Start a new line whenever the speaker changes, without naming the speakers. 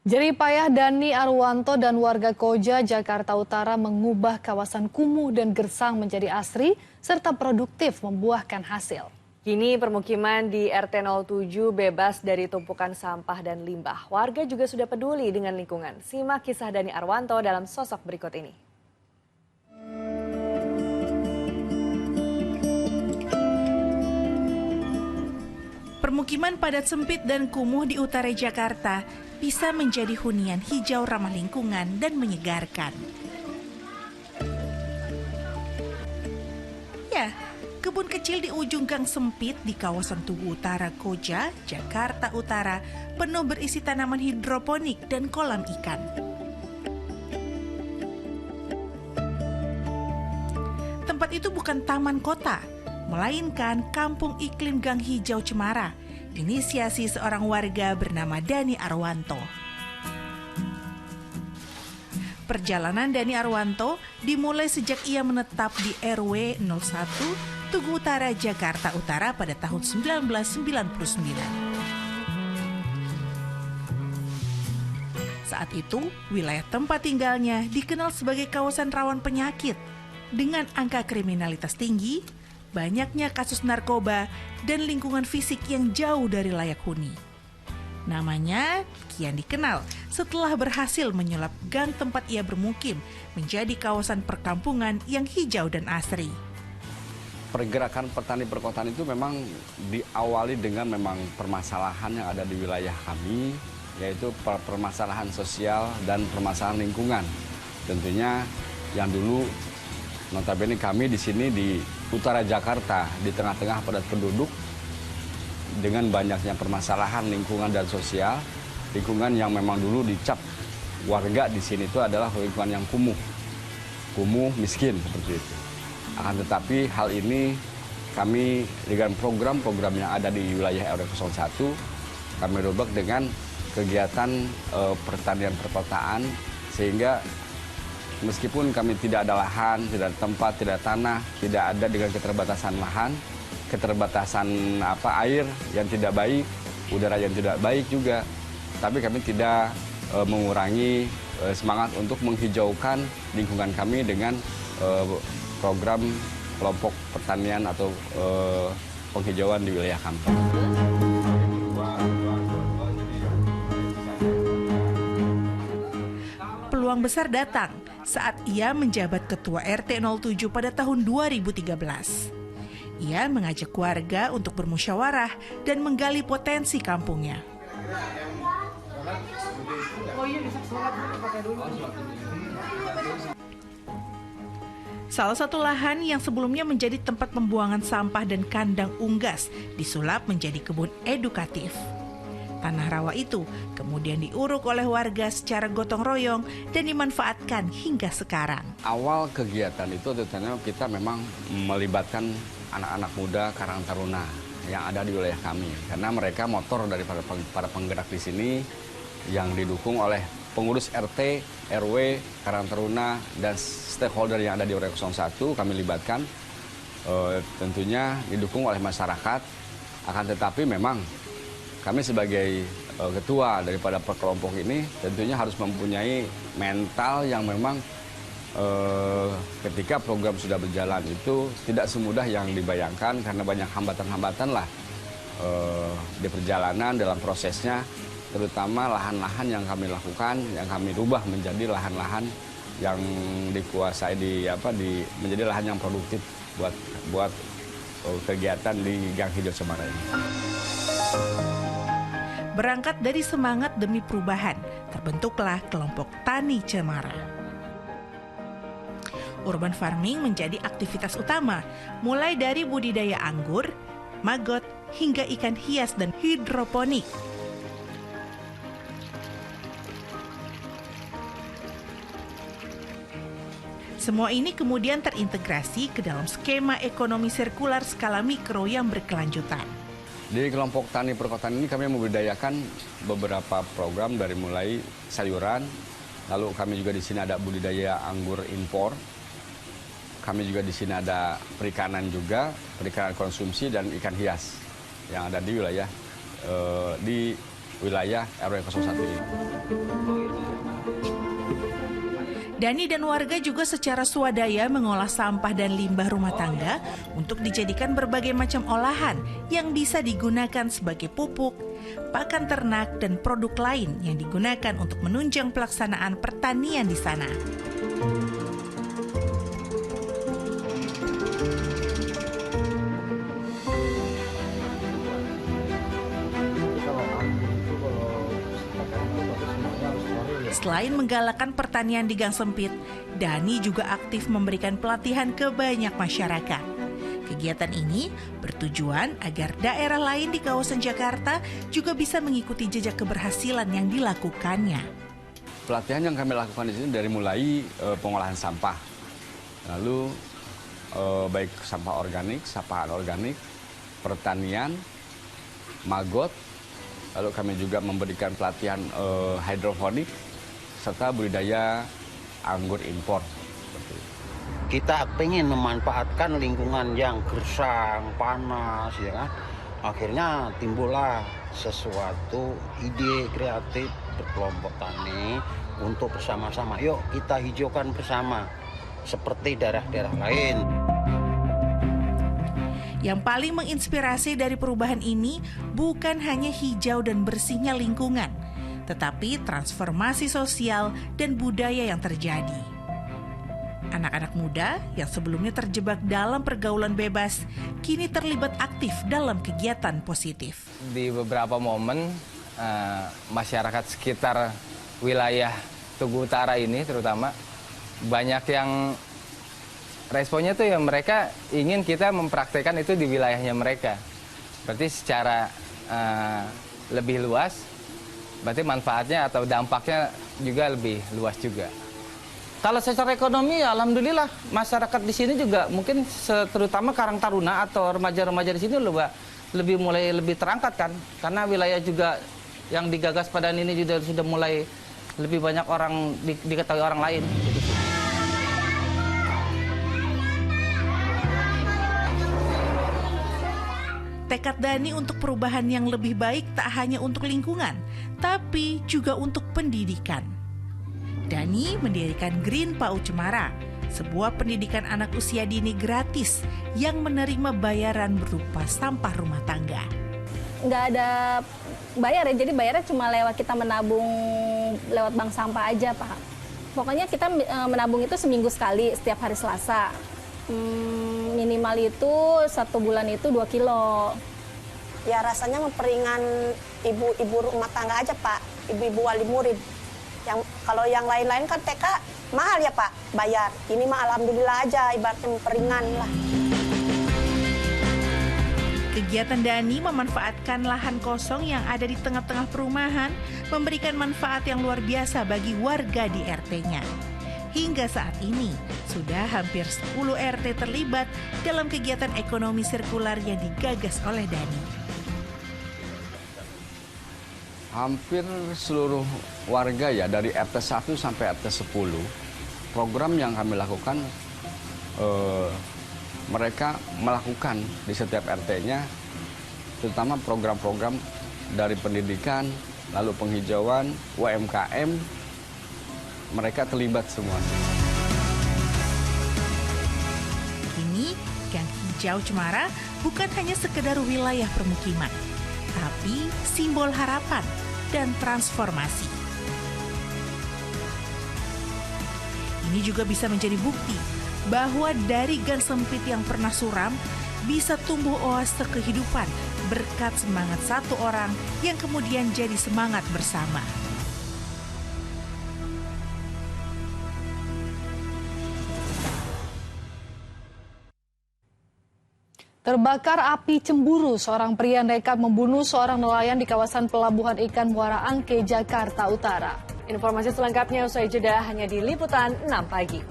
Jerih payah Dani Arwanto dan warga Koja, Jakarta Utara mengubah kawasan kumuh dan gersang menjadi asri serta produktif membuahkan hasil.
Kini permukiman di RT 07 bebas dari tumpukan sampah dan limbah. Warga juga sudah peduli dengan lingkungan. Simak kisah Dani Arwanto dalam sosok berikut ini.
Permukiman padat sempit dan kumuh di utara Jakarta bisa menjadi hunian hijau ramah lingkungan dan menyegarkan. Ya, kebun kecil di ujung gang sempit di kawasan Tugu Utara Koja, Jakarta Utara, penuh berisi tanaman hidroponik dan kolam ikan. Tempat itu bukan taman kota, melainkan Kampung Iklim Gang Hijau Cemara, inisiasi seorang warga bernama Dani Arwanto. Perjalanan Dani Arwanto dimulai sejak ia menetap di RW 01 Tugu Utara, Jakarta Utara pada tahun 1999. Saat itu, wilayah tempat tinggalnya dikenal sebagai kawasan rawan penyakit dengan angka kriminalitas tinggi, banyaknya kasus narkoba, dan lingkungan fisik yang jauh dari layak huni. Namanya kian dikenal setelah berhasil menyulap gang tempat ia bermukim menjadi kawasan perkampungan yang hijau dan asri.
Pergerakan petani perkotaan itu memang diawali dengan memang permasalahan yang ada di wilayah kami, yaitu permasalahan sosial dan permasalahan lingkungan. Tentunya yang dulu notabene kami di sini di utara Jakarta, di tengah-tengah padat penduduk, dengan banyaknya permasalahan lingkungan dan sosial, lingkungan yang memang dulu dicap warga di sini itu adalah lingkungan yang kumuh, miskin seperti itu. Akan tetapi hal ini kami dengan program-program yang ada di wilayah RW 01, kami rubah dengan kegiatan pertanian perkotaan, sehingga meskipun kami tidak ada lahan, tidak ada tempat, tidak ada tanah, tidak ada dengan keterbatasan lahan, keterbatasan air yang tidak baik, udara yang tidak baik juga, tapi kami tidak mengurangi semangat untuk menghijaukan lingkungan kami dengan program kelompok pertanian atau penghijauan di wilayah kami.
Peluang besar datang saat ia menjabat Ketua RT 07 pada tahun 2013. Ia mengajak warga untuk bermusyawarah dan menggali potensi kampungnya. Salah satu lahan yang sebelumnya menjadi tempat pembuangan sampah dan kandang unggas disulap menjadi kebun edukatif. Tanah rawa itu kemudian diuruk oleh warga secara gotong royong dan dimanfaatkan hingga sekarang.
Awal kegiatan itu tentunya kita memang melibatkan anak-anak muda Karang Taruna yang ada di wilayah kami. Karena mereka motor dari para penggerak di sini yang didukung oleh pengurus RT, RW, Karang Taruna, dan stakeholder yang ada di RW 01 kami libatkan. Tentunya didukung oleh masyarakat, akan tetapi memang kami sebagai ketua daripada kelompok ini tentunya harus mempunyai mental yang memang ketika program sudah berjalan itu tidak semudah yang dibayangkan karena banyak hambatan-hambatan lah di perjalanan dalam prosesnya, terutama lahan-lahan yang kami lakukan, yang kami rubah menjadi lahan-lahan yang dikuasai menjadi lahan yang produktif buat kegiatan di Gang Hijau Cemara ini.
Berangkat dari semangat demi perubahan, terbentuklah kelompok Tani Cemara. Urban farming menjadi aktivitas utama, mulai dari budidaya anggur, maggot, hingga ikan hias dan hidroponik. Semua ini kemudian terintegrasi ke dalam skema ekonomi sirkular skala mikro yang berkelanjutan.
Di kelompok tani perkotaan ini kami membudidayakan beberapa program dari mulai sayuran, lalu kami juga di sini ada budidaya anggur impor, kami juga di sini ada perikanan juga, perikanan konsumsi dan ikan hias yang ada di wilayah RW 01 ini.
Dani dan warga juga secara swadaya mengolah sampah dan limbah rumah tangga untuk dijadikan berbagai macam olahan yang bisa digunakan sebagai pupuk, pakan ternak, dan produk lain yang digunakan untuk menunjang pelaksanaan pertanian di sana. Selain menggalakkan pertanian di gang sempit, Dani juga aktif memberikan pelatihan ke banyak masyarakat. Kegiatan ini bertujuan agar daerah lain di kawasan Jakarta juga bisa mengikuti jejak keberhasilan yang dilakukannya.
Pelatihan yang kami lakukan di sini dari mulai pengolahan sampah, lalu baik sampah organik, sampah anorganik, pertanian, magot, lalu kami juga memberikan pelatihan hidroponik, serta budidaya anggur impor.
Kita pengen memanfaatkan lingkungan yang gersang, panas, ya kan. Akhirnya timbullah sesuatu ide kreatif berkelompok tani untuk bersama-sama. Yuk kita hijaukan bersama seperti daerah-daerah lain.
Yang paling menginspirasi dari perubahan ini bukan hanya hijau dan bersihnya lingkungan, tetapi transformasi sosial dan budaya yang terjadi. Anak-anak muda yang sebelumnya terjebak dalam pergaulan bebas, kini terlibat aktif dalam kegiatan positif.
Di beberapa momen, masyarakat sekitar wilayah Tugu Utara ini terutama, banyak yang responnya tuh ya mereka ingin kita mempraktekkan itu di wilayahnya mereka. Berarti secara lebih luas, berarti manfaatnya atau dampaknya juga lebih luas juga.
Kalau secara ekonomi ya alhamdulillah masyarakat di sini juga mungkin terutama Karang Taruna atau remaja-remaja di sini mulai lebih terangkat kan, karena wilayah juga yang digagas pada ini juga sudah mulai lebih banyak orang diketahui orang lain.
Tekad Dani untuk perubahan yang lebih baik tak hanya untuk lingkungan, tapi juga untuk pendidikan. Dani mendirikan Green PAUD Cemara, sebuah pendidikan anak usia dini gratis yang menerima bayaran berupa sampah rumah tangga.
Nggak ada bayar ya, jadi bayarnya cuma lewat kita menabung lewat bank sampah aja, Pak. Pokoknya kita menabung itu seminggu sekali, setiap hari Selasa. Minimal itu 1 bulan itu 2 kilo.
Ya rasanya memperingan ibu-ibu rumah tangga aja, Pak, ibu-ibu wali murid. Kalau yang lain-lain kan TK mahal ya, Pak, bayar. Ini mah alhamdulillah aja, ibaratnya memperingan lah.
Kegiatan Dani memanfaatkan lahan kosong yang ada di tengah-tengah perumahan, memberikan manfaat yang luar biasa bagi warga di RT-nya. Hingga saat ini, sudah hampir 10 RT terlibat dalam kegiatan ekonomi sirkular yang digagas oleh Dani.
Hampir seluruh warga ya, dari RT 1 sampai RT 10, program yang kami lakukan, mereka melakukan di setiap RT-nya, terutama program-program dari pendidikan, lalu penghijauan, UMKM, mereka terlibat semua.
Kini, Gang Hijau Cemara bukan hanya sekedar wilayah permukiman, tapi simbol harapan dan transformasi. Ini juga bisa menjadi bukti bahwa dari gang sempit yang pernah suram bisa tumbuh oase kehidupan berkat semangat satu orang yang kemudian jadi semangat bersama.
Terbakar api cemburu, seorang pria nekat membunuh seorang nelayan di kawasan pelabuhan ikan Muara Angke, Jakarta Utara.
Informasi selengkapnya usai jeda hanya di Liputan 6 pagi.